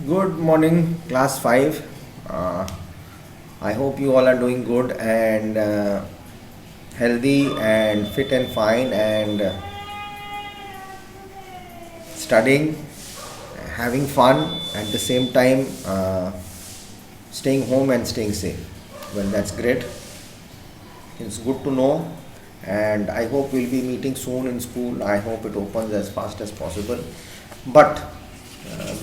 Good morning, class 5. Uh, I hope you all are doing good and healthy and fit and fine and studying, having fun at the same time, staying home and staying safe. Well, that's great. It's good to know, and I hope we'll be meeting soon in school. I hope it opens as fast as possible. But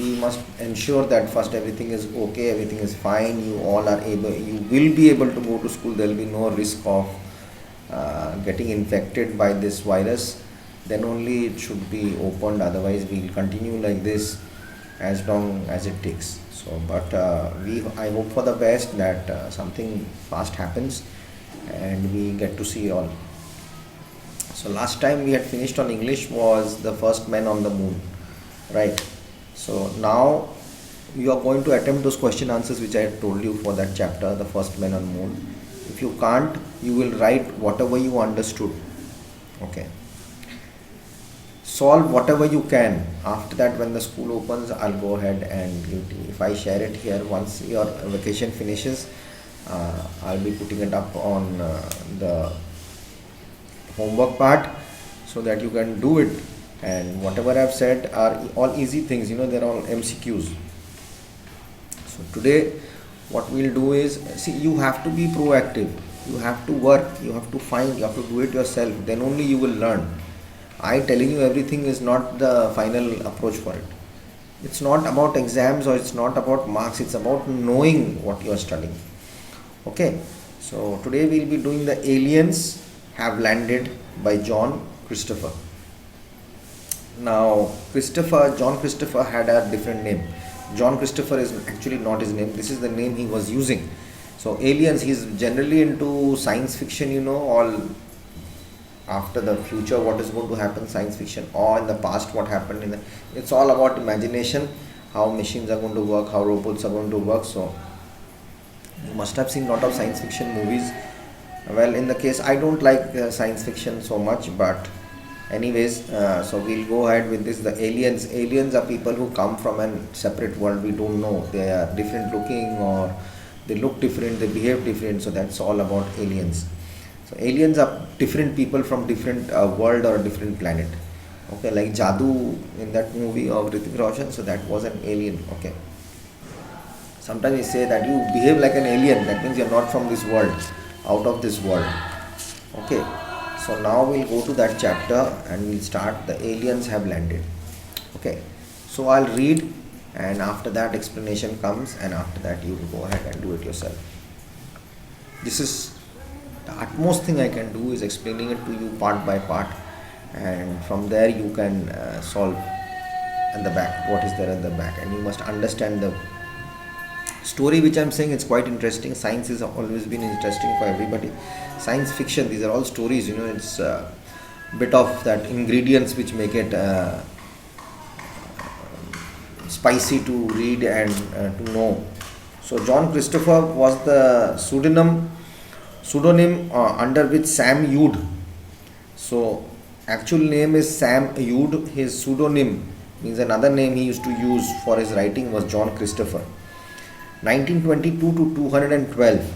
we must ensure that first everything is okay, everything is fine. You all are able, you will be able to go to school. There will be no risk of getting infected by this virus. Then only it should be opened. Otherwise, we'll continue like this as long as it takes. So, but I hope for the best that something fast happens and we get to see all. So last time we had finished on English was the first man on the moon, right? So now you are going to attempt those question answers which I had told you for that chapter, the first man on moon. If you can't, you will write whatever you understood. Okay. Solve whatever you can. After that, when the school opens, I'll go ahead and if I share it here once your vacation finishes, I'll be putting it up on the homework part so that you can do it. And whatever I've said are all easy things, they're all MCQs. So today what we'll do is, see, you have to be proactive, you have to work, you have to find, you have to do it yourself, then only you will learn. I telling you everything is not the final approach for it. It's not about exams or it's not about marks, it's about knowing what you are studying. Okay, so today we'll be doing the Aliens Have Landed by John Christopher. Now, John Christopher had a different name. John Christopher is actually not his name, this is the name he was using. So, Aliens, he's generally into science fiction, all after the future, what is going to happen, science fiction, or in the past, what happened it's all about imagination, how machines are going to work, how robots are going to work. So, you must have seen a lot of science fiction movies. Well, in the case, I don't like science fiction so much, but anyways, so we'll go ahead with this. The aliens are people who come from a separate world. We don't know, they are different looking, or they look different, they behave different. So that's all about aliens. So aliens are different people from different world or a different planet. Okay, like Jadoo in that movie of Hrithik Roshan, so that was an alien. Okay, sometimes we say that you behave like an alien, that means you're not from this world, out of this world. Okay, so now we'll go to that chapter and we'll start. The Aliens Have Landed. Okay, so I'll read, and after that explanation comes, and after that you will go ahead and do it yourself. This is the utmost thing I can do, is explaining it to you part by part, and from there you can solve in the back what is there in the back, and you must understand the story which I'm saying. It's quite interesting. Science has always been interesting for everybody. Science fiction, these are all stories, it's a bit of that ingredients which make it spicy to read and to know. So John Christopher was the pseudonym under which Sam Yude. So actual name is Sam Yude. His pseudonym means another name he used to use for his writing was John Christopher. 1922 to 212,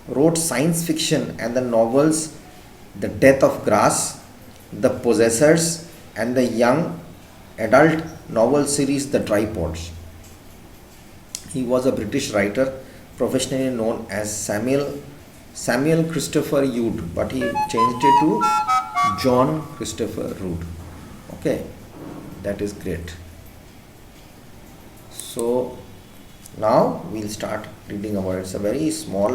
wrote science fiction and the novels The Death of Grass, The Possessors, and the young adult novel series The Tripods. He was a British writer, professionally known as Samuel Christopher Yude, but he changed it to John Christopher Yude. Okay, that is great. So now we'll start reading about it. It's a very small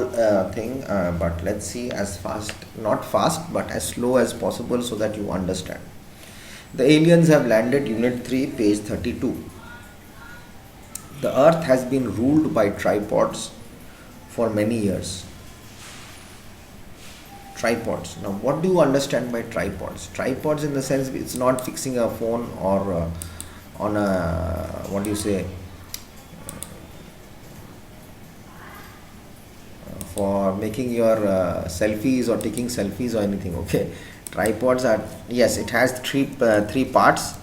thing, but let's see, as fast, not fast, but as slow as possible so that you understand. The Aliens Have Landed, Unit 3, page 32. The Earth has been ruled by tripods for many years. Tripods. Now, what do you understand by tripods? Tripods, in the sense, it's not fixing a phone or on a, what do you say, for making your selfies or taking selfies or anything. Okay, tripods are, yes, it has three parts.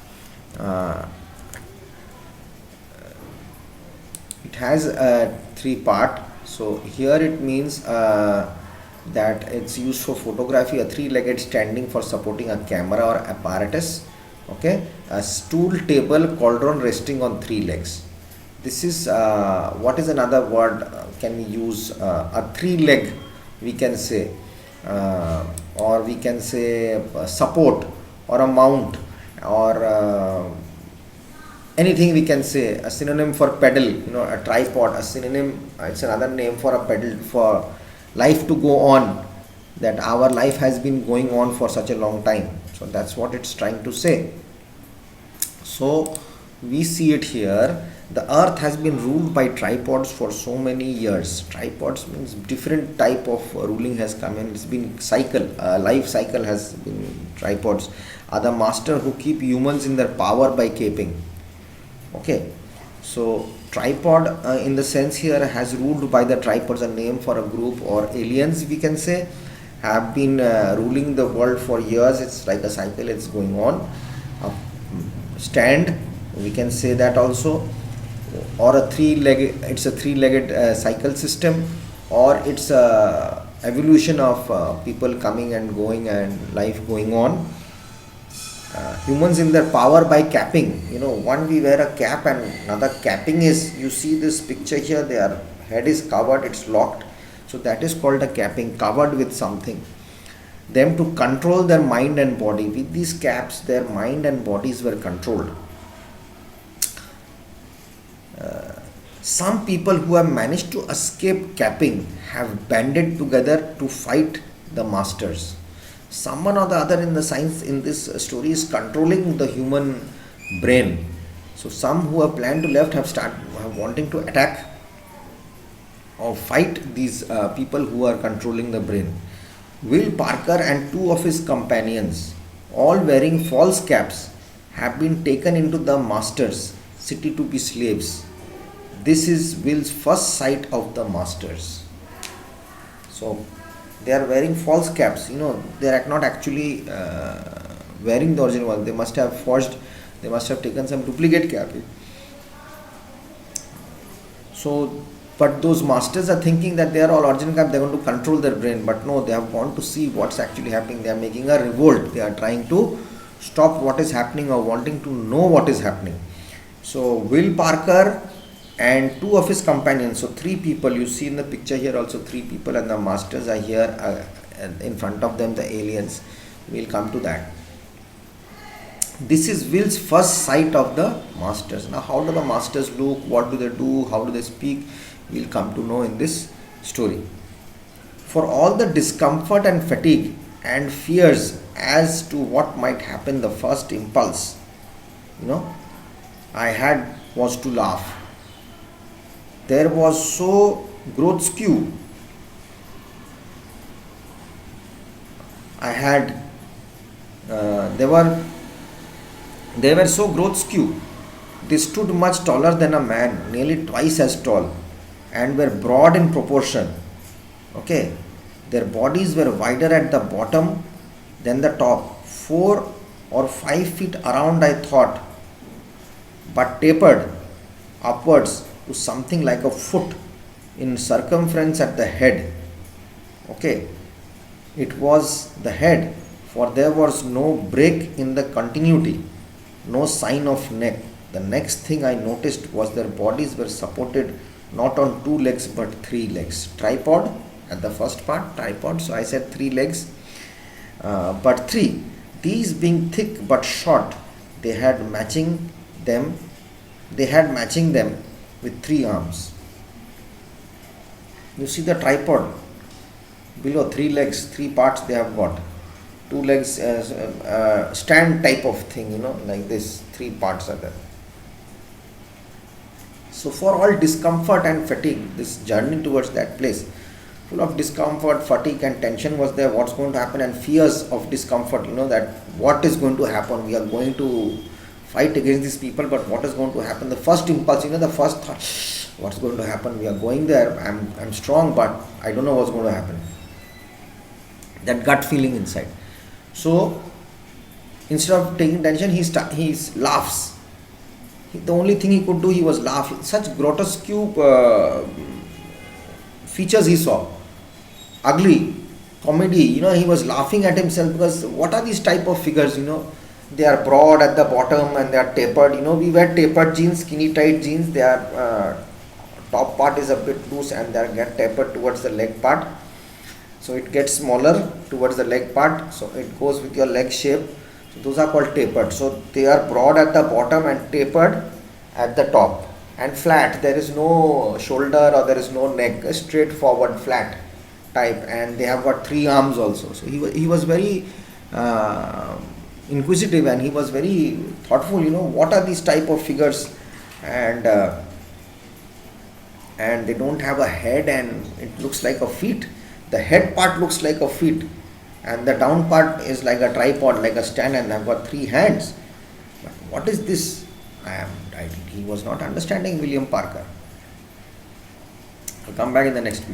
It has a three part. So here it means that it's used for photography, a three-legged standing for supporting a camera or apparatus. Okay, a stool, table, cauldron resting on three legs. This is what is another word can we use, a three leg we can say, or we can say support or a mount, or anything we can say. A synonym for pedal, a tripod, a synonym, it's another name for a pedal, for life to go on, that our life has been going on for such a long time. So that's what it's trying to say. So we see it here. The earth has been ruled by tripods for so many years. Tripods means different type of ruling has come in. It's been cycle, life cycle has been tripods. Are the master who keep humans in their power by caping. Okay, so tripod in the sense here has ruled by the tripods, a name for a group or aliens we can say, have been ruling the world for years. It's like a cycle, it's going on. Stand, we can say that also, or a three-legged, it's a three-legged cycle system, or it's a evolution of people coming and going and life going on. Humans in their power by capping, one we wear a cap and another capping is, you see this picture here, their head is covered, it's locked, so that is called a capping, covered with something. Them to control their mind and body. With these caps, their mind and bodies were controlled. Some people who have managed to escape capping have banded together to fight the masters. Someone or the other in the science in this story is controlling the human brain. So some who have planned to left have wanting to attack or fight these people who are controlling the brain. Will Parker and two of his companions, all wearing false caps, have been taken into the master's city to be slaves. This is Will's first sight of the masters. So they are wearing false caps, they are not actually wearing the original one. They must have forged, they must have taken some duplicate cap. So but those masters are thinking that they are all original cap, they are going to control their brain, but no, they have gone to see what's actually happening. They are making a revolt, they are trying to stop what is happening or wanting to know what is happening. So Will Parker and two of his companions, so three people, you see in the picture here also three people, and the masters are here in front of them, the aliens. We'll come to that. This is Will's first sight of the masters. Now how do the masters look, what do they do, how do they speak, we'll come to know in this story. For all the discomfort and fatigue and fears as to what might happen, the first impulse I had was to laugh. There was so grotesque. They were so grotesque. They stood much taller than a man, nearly twice as tall, and were broad in proportion. Okay, their bodies were wider at the bottom than the top, 4 or 5 feet around, I thought, but tapered upwards to something like a foot in circumference at the head. Okay, it was the head, for there was no break in the continuity, no sign of neck. The next thing I noticed was their bodies were supported not on 2 legs but 3 legs. Tripod at the first part, tripod, so I said 3 legs, but 3. These being thick but short, they had matching them with 3 arms. You see the tripod below, 3 legs, 3 parts they have got. 2 legs, stand type of thing, like this, 3 parts are there. So for all discomfort and fatigue, this journey towards that place, full of discomfort, fatigue and tension was there, what's going to happen, and fears of discomfort, that what is going to happen, we are going to fight against these people, but what is going to happen, the first impulse, the first thought, what's going to happen, we are going there, I'm strong, but I don't know what's going to happen, that gut feeling inside. So instead of taking tension, he laughs. The only thing he could do, he was laughing. Such grotesque features he saw, ugly comedy. He was laughing at himself because what are these type of figures? They are broad at the bottom and they are tapered. We wear tapered jeans, skinny tight jeans. They are top part is a bit loose and they are get tapered towards the leg part. So it gets smaller towards the leg part. So it goes with your leg shape. So those are called tapered. So they are broad at the bottom and tapered at the top and flat. There is no shoulder or there is no neck. A straightforward flat type, and they have got 3 arms also. So he was very inquisitive and he was very thoughtful. What are these type of figures, and they don't have a head and it looks like a feet. The head part looks like a feet and the down part is like a tripod, like a stand, and I've got 3 hands. But what is this? He was not understanding William Parker. I'll come back in the next video.